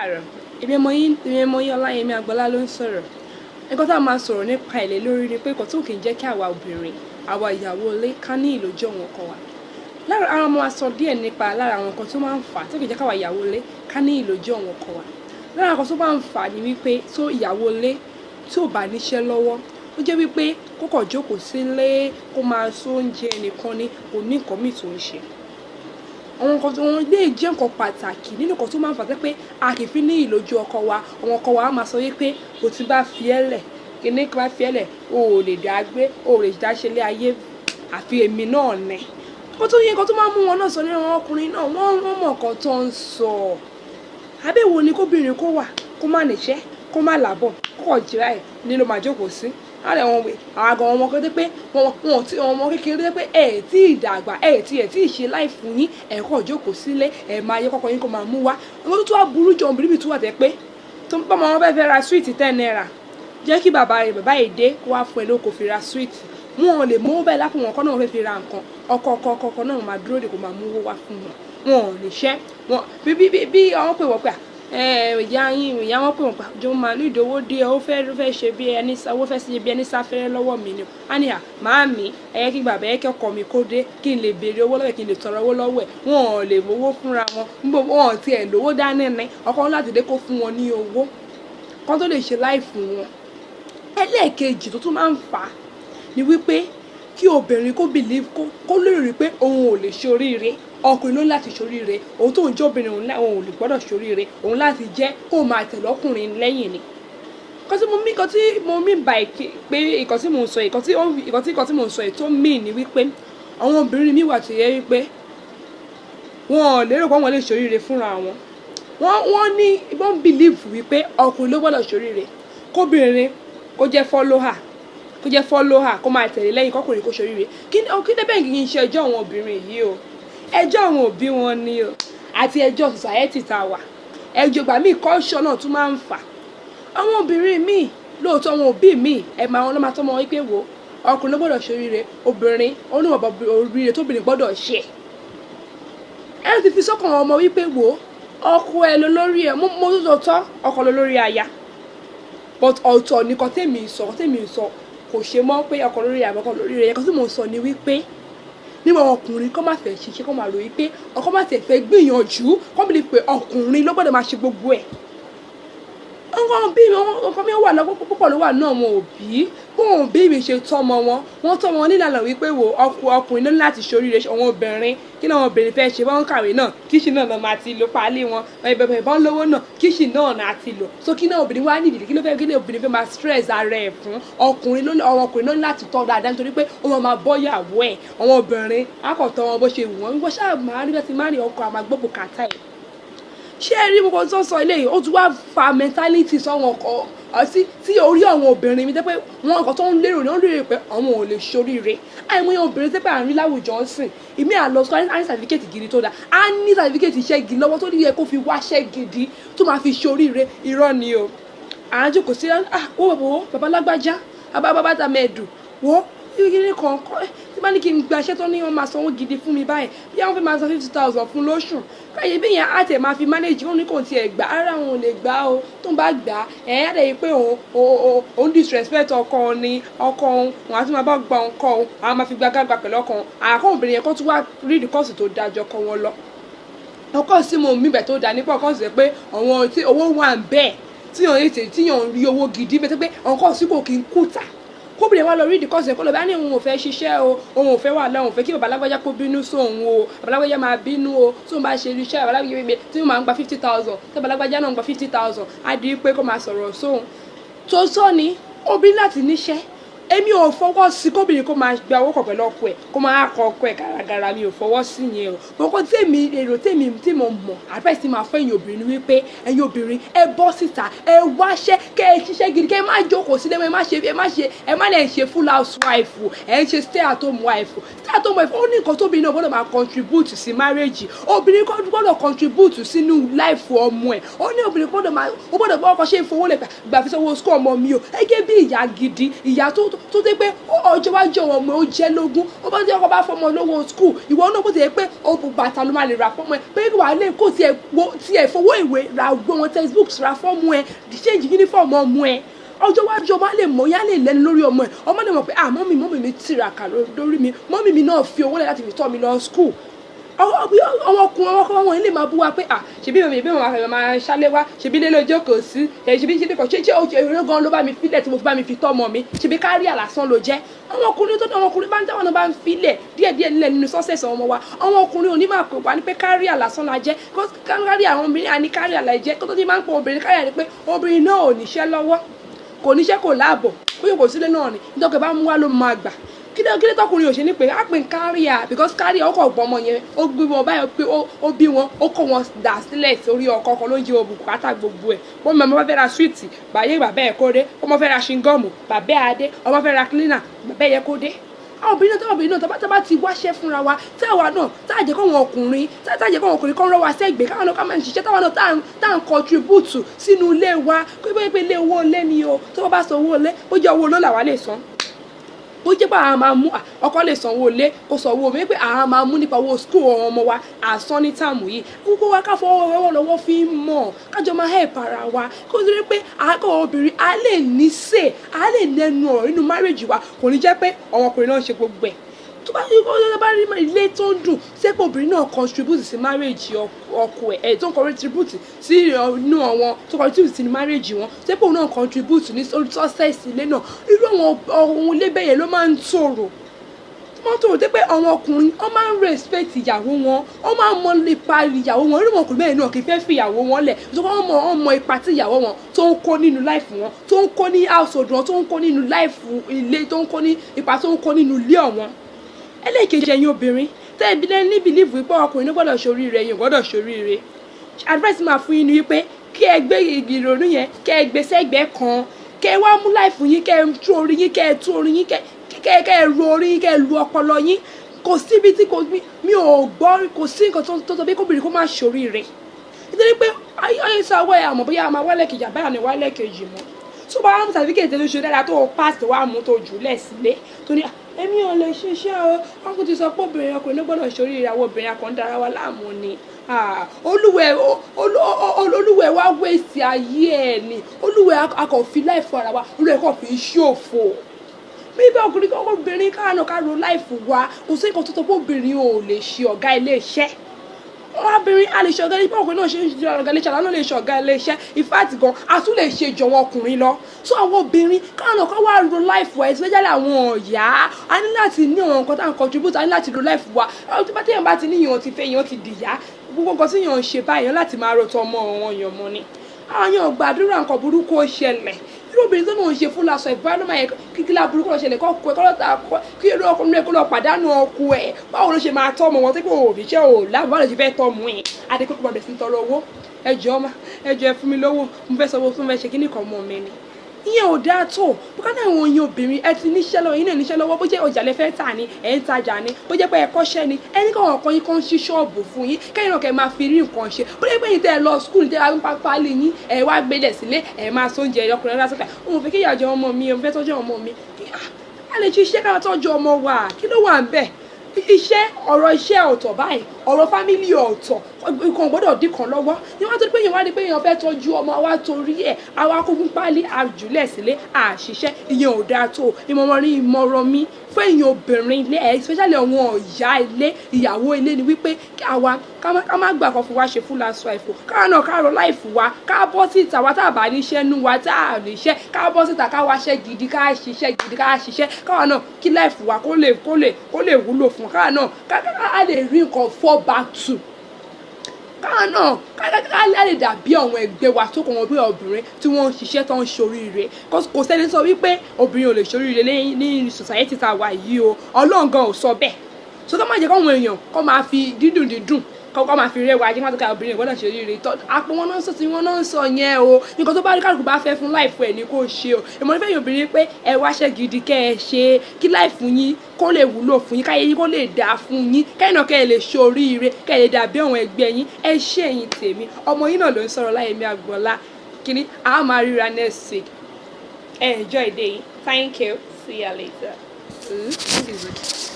Àrọ̀, èmi ọmọ yín Ọláyẹmí Agbọ́lá ló ń sọ̀rọ̀. Nǹkan tá a máa sọ̀rọ̀ nípa ilé lórí ni pé nǹkan tó kì í jẹ́ kí àwa obìnrin, àwa ìyàwó ilé ká ní ìlòjọ́ wọn kọ wa. Lára ara ọmọ wa sọ díẹ̀ nípa lára àwọn nǹkan tó máa ń fà tó kì í jẹ́ káwa ìyàwó ilé ká ní ìlòjọ́ wọn kọ wa. Lára nǹkan tó máa ń fà ni wípé tó ìyàwó ilé tí ò bá níṣẹ́ lọ́wọ́, ó jẹ́ wípé kó kàn jókòó sílé kó máa sọ oúnjẹ nìkan ni kò ní nǹkan míì tó ń ṣe. Àwọn nǹkan tó wọ́n lè jẹ́ nǹkan pàtàkì nínú nǹkan tó máa ń fà pé a kì í fi ní ìlòjú ọkọ wa. Àwọn ọkọ wa á máa sọ wípé kò tí bá fi ẹ́ lẹ̀, kíní kí bá fi ẹ́ lẹ̀, o ò lè dá gbé, o ò lè dá ṣe ilé ayé àfi èmi náà ni. Ó tún yẹ nǹkan tó máa ń mú wọn náà sọ nínú àwọn ọkùnrin náà, wọ́n mọ̀ nǹkan tó ń sọ. Àbẹ̀wò ni kóbìnrin kó wà, kó má níṣẹ́, kó má làbọ̀, kó kàn jìrà ẹ̀ nílò máa jókòó sí. Àlẹ́ wọn wè àwọn àgọ́ ọmọ kan pé wọn ti ọmọ kékeré pé ẹ̀ tí ìdàgbà ẹ̀ tí ìṣe láì fún yín ẹ̀ kọ́ jókòó sílé ẹ̀ máa yẹ kọ́kọ́ yín kó máa mú wá. Àwọn tó wá burú jọ obìnrin mi tún wà tẹ́ pé tó ń bá ọmọ wọn fẹ́ ra sweet 10 naira jẹ́ kí bàbá èdè kó wá fún ẹ lóko fi ra sweet. Wọn lè mú bẹ́ẹ̀ lápò wọn kọ́ náà fẹ́ fi ra nǹkan ọkọ náà máa dúró de kó máa mú owó wá fún wọn. Wọn ò lè ṣẹ́ wọn bí àwọn pè wọ́n pé ìyá wọn pè wọ́n pa jọ máa ní ìdówó dé ó fẹ́ ṣe bí ẹni owó fẹ́ ṣe bí ẹni sáfẹ́rẹ́ lọ́wọ́ mi ni á ní màámi ẹ̀yẹ kí bàbá ẹ̀yẹ kí ọkọ mi kó dé kí n lè béèrè owó lọ́wọ́ kí n lè tọrọ owó lọ́wọ́ ẹ̀ wọn ò lè mówó fúnra wọn wọn ò tiẹ̀ lówó dání ní ọkọ wọn láti dé kó fún wọn ní owó kan tó lè ṣe láì fún wọn. Ẹlẹ́ẹ̀kejì tó tún máa ń fà á ni wípé kí obìnrin kó believe kó lérò rí pé òun ò lè ṣe oríire ọkùnrin ló ń láti ṣoríire òun tó ń jẹ́ obìnrin òun ò lè gbọ́dọ̀ ṣoríire òun láti jẹ́ kó máa tẹ̀lé ọkùnrin lẹ́yìn ni. Nǹkan tí mo mí bá pé nǹkan tí mò ń sọ yìí tó mí ni wípé àwọn obìnrin mi wà tó yẹ wípé wọn ò lérò pé wọn lè ṣoríire fúnra wọn. Wọ́n ní wọ́n believe wípé ọkùnrin ló gbọ́dọ̀ ṣoríire kóbìnrin kó jẹ́ follower kó máa tẹ̀lé lẹ́yìn kọ́kùnrin kó ṣoríire kí débẹ̀ kì í ṣe ẹjọ́ àwọn obìnrin yìí o ẹjọ́ àwọn òbí wọn ni o àti ẹjọ́ society tá a wà ẹjọ́ ìgbà míì culture náà tún máa ń fà àwọn obìnrin míì lóòótọ́ àwọn òbí míì ẹ̀ máa wọn lọ́ máa tọ́ mọ́ wípé wo ọkùnrin ló gbọ́dọ̀ ṣoríire obìnrin oníwọ̀nba oríire tóbìnrin gbọ́dọ̀ ṣe ẹ ti fi sọ́kàn ọmọ wípé wo ọkọ ẹ lọ lórí ẹ mo tó tọ́ ọkọ lọ lórí aya but ọ̀tọ̀ nìkan tèmi sọ kò ṣe mọ́ pé ọkọ lórí aya ọkọ lórí ẹ kan tí mo sọ ni wípé nígbà ọkùnrin kọ́ máa fẹ́ ṣiṣẹ́ kọ́ máa rò wípé ọkọ máa tẹ̀ fẹ́ gbìyànjú kọ́ bí pé ọkùnrin ló gbọ́dọ̀ máa ṣe gbogbo ẹ̀. ọkọ mi wà lọ́wọ́ púpọ̀ ló wà náà wọn òbí bóun òbí mi ṣe tọ́mọ wọ́n tọ́mọ wọn nílànà wípé wo ọkùnrin náà láti ṣoríire àwọn obìnrin kí náà obìnrin fẹ́ ṣe wọ́n kàwé náà kíṣì náà lọ́ máa ti lò pálí wọn ìbẹ̀bẹ̀ ìbọn lówó náà kíṣì náà náà ti lò so kí náà obìnrin wá nídìí kí náà obìnrin fẹ́ máa stress ara ẹ̀ fún ọkùnrin náà láti tọ́ dáadáa nítorí pé wọ́n máa bọ́yàwó ẹ̀ àwọn obìnrin akọ̀tọ̀ wọn bó ṣe wù wọ́n wọ́n ṣáà máa rí bẹ́ẹ̀ ti máa rí ọkọ àmàgbọ́pọ̀ kàtà ẹ̀ ṣé ẹ rí gbogbo tó sọ eléyìí ó tún wá fa mentality sọ́wọ́n ọkọ tí orí àwọn obìnrin mi tẹ́ pé wọ́n nǹkan tó ń lérò ní wọ́n lérò pé àwọn ò lè ṣoríire àìmọye obìnrin tẹ́ pé à ń rí láwùjọ ń sìn ìmí àlọ́ sọ á ní sàtífíkẹ́tì gidi tó dáa á ní sàtífíkẹ́tì iṣẹ́ gidi lọ́wọ́ tó yẹ kó fi wáṣẹ́ gidi tó máa fi ṣoríire irọ́ ni o à ń jókòó sí bàbá lágbájá bàbá tàmẹ̀dù wọ́n kíkiri kan tí bá ní kí n gba iṣẹ́ tó ní wọ́n máa sanwó gidi fún mi báyìí bí wọ́n fẹ́ máa san 50,000 fún lóṣù káyé bí yẹn á tẹ̀ máa fi manage wọn ní kò tiẹ̀ gbà ara wọn ò lè gbà o tó ń bá gbà ẹ̀ ẹ́ dẹ̀ pé òun disrespect ọkọ ni ọkọ òun wọn àti máa bá gba ọkọ òun àwọn máa fi gbàgbà pẹ̀lú ọkọ òun àkọ́ obìnrin yẹn kó tún wá rí ìdíkọ́sì tó dájọ́ kọ́ wọn lọ ọkọ sí mo mí bẹ̀ tó dá nípa ọkọ sì pé àwọn tí owó wà ń bẹ́ẹ̀ tíyàn ń rí owó gidi bẹ́ẹ̀ pé ọkọ sí kò kí ń kùtà kóbìnrin wa lọ rí ìdíkọ́sì ẹ̀kọ́ lọ bá ní òun ò fẹ́ ṣiṣẹ́ o òun ò fẹ́ wà lọ́wọ́ òun fẹ́ kí bàbá lágbájá kó bínú sóun o bàbá lágbájá máa bínú o tóun bá ṣe iṣẹ́ bàbá lágbájá gbé tí wọ́n máa ń gba 50,000 tí bàbá lágbájá náà ń gba 50,000 á di pé kó máa sọ̀rọ̀ sóun tó sọ ni obìnrin láti níṣẹ́ èmi ò fọwọ́ sí kóbìnrin kó máa gba owó kọ̀ pẹ̀lú ọkọ ẹ̀ kó máa kọ ọkọ ẹ̀ gàràgàrà mi ò fọwọ́ sí yẹn o kókó tí mo mọ̀ advice tí máa fẹ́ ẹ̀yin obìnrin wípé ẹ̀yin obìnrin ẹ bọ́ síta ẹ wáṣẹ́ kẹ́ ẹ ṣiṣẹ́ gidi kẹ́ ẹ má jókòó sílé ẹ má lè ṣe full housewife ẹ ń ṣe stay at home wife ó ní nǹkan tóbi náà gbọ́dọ̀ máa contribute sí marriage obìnrin gbọ́dọ̀ contribute sínú life ọmọ ẹ̀ ó ní obìnrin gbọ́dọ̀ bọ́ ọkọ ṣe ìfowó lẹ̀ gbà fi sanwó school ọmọ mi o ẹ gé bí ìyá gidi ìyá tó tó dé pé ọjọ́ iwájú ọmọ ó jẹ́ lógún ó bá dé ọkọ̀ bá fọmọ lówó school ìwọ náà bó ti yẹ pé ó bàtà ló máa lè rà fọmọ ẹ pé wàá lè kó tiẹ̀ fowó ìwé ra gbọ́ wọn textbooks ra fọ́mù ẹ change uniform ọmọ ẹ ọjọ́ iwájú ọmọ lè mọ̀ yá lè lẹ́nu lórí ọmọ ẹ ọmọ lè mọ̀ pé mọ́mì mi tiraka lórí mi mọ́mì mi náà fi owó lẹ̀ láti fi tọ́ mi lọ school ọmọkùnrin wọn lè máa bú wa pé ṣebí mi máa ṣálé wá ṣebí lé lójó kò sí ṣebí ṣe kò ṣe èrè gan ló bá mi filẹ̀ tí mo fi bá mi fi tọ́ ọmọ mi ṣebí kárí àlásán ló jẹ́ ọmọkùnrin tó ní ọmọkùnrin bá ń dáwọn náà bá ń filẹ̀ díẹ̀díẹ̀ nílẹ̀ nínú sọ́sẹ̀sì ọmọ wa ọmọkùnrin ò ní máa pè wá ní pé kárí àlásán la jẹ́ kárí àwọn obìnrin àní kárí àlá jẹ́ kó tó ti máa ń pọ obìnrin kárí àní pé obìnrin náà ò níṣẹ́ lọ́wọ́ kò níṣẹ́ kò láàbọ̀ bóyá kò sílé náà ni nítorí bá mú wá ló máa gbà kí ló tọkùnrin ò ṣe ní pé á pè káríà because káríà ó kọ̀ gbọ́ ọmọ yẹn ó gbé wọn báyọ̀ pé ó bí wọn ó kó wọn dà sílẹ̀ sórí ọkọ̀ kan ló ń jẹ òbùkún pátá gbogbo ẹ̀ wọ́n mọ̀ ọmọ fẹ́ ra swiiti bàyẹ̀ bàbá ẹ̀ kó dé ọmọ fẹ́ ra ṣingọ́ọ̀mù bàbá ẹ̀ adé ọmọ fẹ́ ra cleaner bàbá ẹ̀ kó dé àwọn obìnrin náà tá bá ti wáṣẹ́ fúnra wa táwa náà tá àjẹ́ kọ́ wọn ọkùnrin kan rọ́ wa sẹ́gbẹ̀ẹ́ káwọn náà ká máa ń ṣiṣẹ́ táwa náà tá à ń contribute sínú ilé wa pé ilé owó ilé ni o tó bá san owó ilé ó jẹ́ owó ló làwa lè san ó jẹ́ pé àwọn máa mú ọkọ lè sanwó ilé kó sanwó mi pé àwọn máa mú nípa owó school ọmọ wa àsán ní táàmù yìí gbogbo wa ká fọwọ́ lọ́wọ́ fi ń mọ̀ kájọ máa help ara wa kó tó rí pé àákọ́ obìnrin á lè ní sè á lè nẹnu ọ̀rọ̀ nínú marriage wa kò ní jẹ́ pé ọmọkùnrin náà ń ṣe gbogbo ẹ̀ tó bá rí ilé tó ń dùn sẹ́pọ̀ obìnrin náà contribute sí marriage ọkọ ẹ̀ tó ń contribute sí inú àwọn tó contribute sí marriage wọn sẹ́pọ̀ náà contribute ní success ilé náà irú àwọn ohun ilé bẹ́yẹn ló máa ń tòrò wọ́n tó dé pé àwọn ọkùnrin wọ́n máa ń respect ìyàwó wọn wọ́n máa ń mọ ipa ìyàwó wọn irú ọkùnrin bẹ́ẹ̀ náà kì í fẹ́ fi ìyàwó wọn lẹ̀ nítorí wọ́n mọ ipa tí ìyàwó wọn tó ń kó nínú life wọn tó ń kó ní household wọn tó ń kó nínú life ilé tó ń kó ní ipa tó ń kó nínú ilé ọ̀wọ́n ẹlẹ́ẹ̀kejì ẹ̀yin obìnrin tẹ́ ẹ bí lẹ́ni ní bìlíìfù wípé ọkùnrin ló gbọ́dọ̀ ṣoríire ẹ̀yin ò gbọ́dọ̀ ṣoríire advice máa fún yín ni wípé kí ẹ gbé ìrònú yẹn kẹ́ ẹ gbé sẹ́gbẹ̀ẹ́ kan kẹ́ ẹ wá mú láìfù yín kẹ́ ẹ tú orí yín kẹ́ ẹ tú orí yín kẹ́ ẹ ru orí yín kẹ́ ẹ lu ọpọlọ yín kò síbi tí mi ò gbọ́ kò sí nǹkan tó sọ pé kóbìnrin kó má ṣoríire nítorí pé ayé sọ ọwọ́ ẹ̀ àmọ́ bóyá a máa wálẹ̀ kejì àbáyà ni wálẹ̀ kejì mọ́ tó bá wà mú sàtífíkẹ̀tì lóṣù dáadáa tó pass wà mú tó jù lẹ̀ sílé tó ní èmi ò lè ṣiṣẹ́ o wọn kò ti sọ pé obìnrin ọkùnrin ló gbọ́dọ̀ ṣorí ìyàwó obìnrin akọ̀ǹdára wa láàmú ni olúwẹ̀ wá wéèsì ayé ẹ̀ ni olúwẹ̀ akọ̀fi láìfọ ara wa olúwẹ̀ kọ̀ fi ṣòfò bíbí ọkùnrin kan obìnrin káàánú ká ro láìfù wa kò sí nǹkan tó tó pé obìnrin ò lè ṣe ọ̀gá ilé iṣẹ́ obìnrin a lè ṣe ọ̀gá ilé iṣẹ́ ọkùnrin náà ṣe ọ̀gá ilé iṣẹ́ àlọ́ lè ṣe ọ̀gá ilé iṣẹ́ ìfáàtì gan a tún lè ṣe jọ̀wọ́ ọkùnrin lọ so àwọn obìnrin káàánú ká wá ro láìfù wa especially àwọn ọ̀yá a ní láti ní àwọn nǹkan tá à ń contribute a ní láti ro láìfù wa ọtí bá téèyàn bá ti ní ìyàn ti fẹ́ ìyàn ti dìyà gbogbo nǹkan tí ìyàn ń ṣe báyìí láti máa rò tọ ọmọ wọn yàn mọ́ ni àwọn yàn gbàdúrà nǹkan burúkú ó ṣẹlẹ̀ irú obìnrin tó náà ń ṣe fún lásọ ìbáraẹnumọ yẹn kíkílà burúkú lọ ṣẹlẹ̀ kọkọ ẹ kọlọta kí irú ọkùnrin rẹ kó lọ pàdánù ọkọ ẹ báwo ló ṣe máa tọ́ ọmọ wọn tí kò ríṣẹ́ ò láàbù báwo ló ṣe fẹ́ tọ́ ọmọ yẹn adékòkò bàbẹ̀ sí ń tọrọ owó ẹjọ́ ẹ fún mi lówó mo fẹ́ sọ owó fún mi ṣe kíní kan mọ́ mi ni ìyẹn ò dáa tó bókánná àwọn oyin obìnrin ẹ ti níṣẹ́ lọ́wọ́ yín náà níṣẹ́ lọ́wọ́ bó jẹ́ ọjà lẹ fẹ́ tà ní ẹ̀ ń tajà ní bó jẹ́ pé ẹ kọ́ṣẹ́ ni ẹni káwọn kan yín kan ṣí ṣọ́ọ̀bù fún yín kẹ́yìn náà kẹ́ máa fi rí nǹkan ṣe bó jẹ́ pé yín tẹ́ ẹ lọ skul tẹ́ ẹ pápá lé yín ẹ wá gbélé sílé ẹ máa sóúnjẹ ọkùnrin lásìkò òun fẹ́ kí ìyá jẹ ọmọ mi òun fẹ́ tọ́jú ọmọ mi a lè ṣiṣẹ́ ká tọ́jú ọmọ wa kí ló wà ń bẹ̀ ọ̀rọ̀ iṣẹ́ ọ̀tọ̀ báyìí ọ̀rọ̀ fámílì ọ̀tọ̀ nǹkan gbọ́dọ̀ dín kan lọ́wọ́ ni wọ́n tó pé èèyàn wá ní pé èèyàn fẹ́ tọ́jú ọmọ wa torí ẹ̀ àwa kókún pálí àjùlẹ̀ sílé àṣìṣẹ́ ìyẹn ò dáa tó ìmọ̀ràn mi fún èèyàn obìnrin ilé ẹ̀ especially àwọn ọ̀yá ilé ìyàwó ilé ni wípé àwa ká má gbà kan fún wa ṣe fún lásọ àìfò káwọn náà ká rọ láìfù wa ká bọ́ síta wa tá a bá níṣẹ́ nú wa tá a níṣẹ́ ká bọ́ síta ká wáṣẹ́ gidi ká ṣiṣẹ́ káwọn náà kí láìfù wa kó lè wúlò fún káwọn náà ká lè rí nǹkan fall back to káwọn náà ká lè dàbí àwọn ẹgbẹ́ wa tó kàn wọ́n bí obìnrin tí wọ́n ń ṣiṣẹ́ tó ń ṣoríire kò sẹ́ni sọ wípé obìnrin ò lè ṣoríire ní society tá a wà yìí o Ọlọ́run gan ò sọ bẹ́ẹ̀ so ká má jẹ́ káwọn èèyàn kó máa fi dídùn kọ́kọ́ máa fi rẹwà ajé máa tó ká obìnrin gbọ́dọ̀ ṣe oríire tọ́ àpò wọn náà sọ tí wọn náà ń sọ yẹn o nǹkan tó bá rí kálukú bá fẹ́ fún láìfù ẹ̀ ní kò ṣe o ìmọ̀ nífẹ̀ẹ́ yìí obìnrin pé ẹ wáṣẹ́ gidi kẹ́ ẹ ṣe kí láìfù yín kó lè wúlò fún yín káyé yín kó lè dáa fún yín kẹ́yìn náà kẹ́ ẹ lè ṣe oríire kẹ́ ẹ lè dàbí àwọn ẹgbẹ́ yín ẹ ṣe ẹ̀yin tèmi ọmọ yín náà ló ń sọ̀rọ̀ Láyẹ̀mí Àgbọ̀nlá kíní a máa ríra next week enjoy day. Thank you. See ya later. What is it?